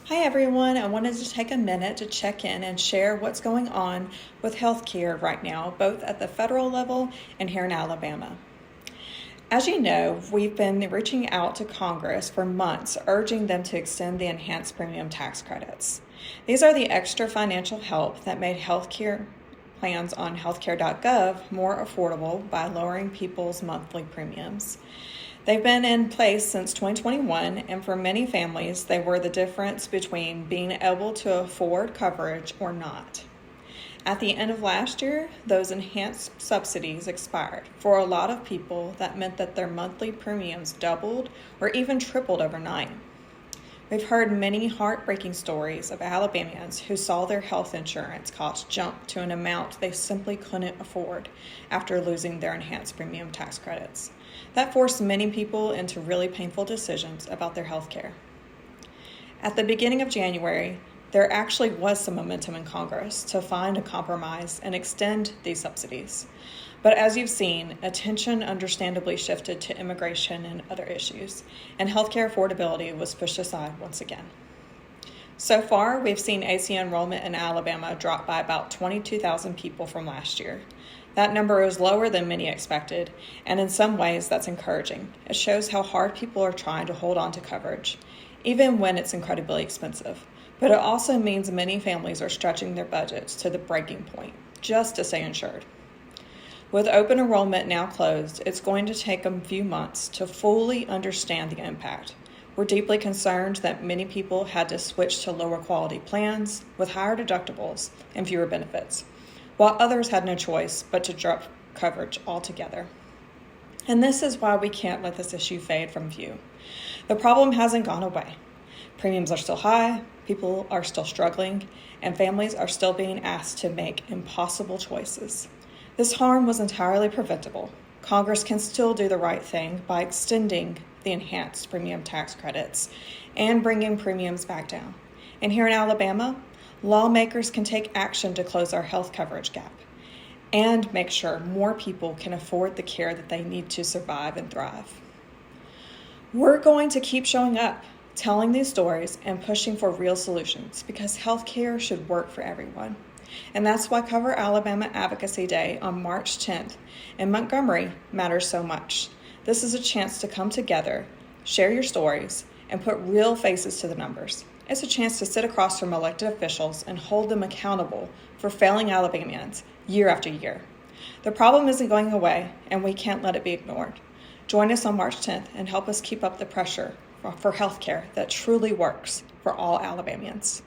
Hi everyone, I wanted to take a minute to check in and share what's going on with healthcare right now, both at the federal level and here in Alabama. As you know, we've been reaching out to Congress for months, urging them to extend the enhanced premium tax credits. These are the extra financial help that made healthcare plans on Healthcare.gov more affordable by lowering people's monthly premiums. They've been in place since 2021, and for many families, they were the difference between being able to afford coverage or not. At the end of last year, those enhanced subsidies expired. For a lot of people, that meant that their monthly premiums doubled or even tripled overnight. We've heard many heartbreaking stories of Alabamians who saw their health insurance costs jump to an amount they simply couldn't afford after losing their enhanced premium tax credits. That forced many people into really painful decisions about their health care. At the beginning of January, there actually was some momentum in Congress to find a compromise and extend these subsidies. But as you've seen, attention understandably shifted to immigration and other issues, and healthcare affordability was pushed aside once again. So far, we've seen ACA enrollment in Alabama drop by about 22,000 people from last year. That number is lower than many expected, and in some ways that's encouraging. It shows how hard people are trying to hold on to coverage, even when it's incredibly expensive. But it also means many families are stretching their budgets to the breaking point just to stay insured. With open enrollment now closed, it's going to take a few months to fully understand the impact. We're deeply concerned that many people had to switch to lower quality plans with higher deductibles and fewer benefits, while others had no choice but to drop coverage altogether. And this is why we can't let this issue fade from view. The problem hasn't gone away. Premiums are still high, people are still struggling, and families are still being asked to make impossible choices. This harm was entirely preventable. Congress can still do the right thing by extending the enhanced premium tax credits and bringing premiums back down. And here in Alabama, lawmakers can take action to close our health coverage gap and make sure more people can afford the care that they need to survive and thrive. We're going to keep showing up, telling these stories, and pushing for real solutions because healthcare should work for everyone. And that's why Cover Alabama Advocacy Day on March 10th in Montgomery matters so much. This is a chance to come together, share your stories, and put real faces to the numbers. It's a chance to sit across from elected officials and hold them accountable for failing Alabamians year after year. The problem isn't going away, and we can't let it be ignored. Join us on March 10th and help us keep up the pressure for healthcare that truly works for all Alabamians.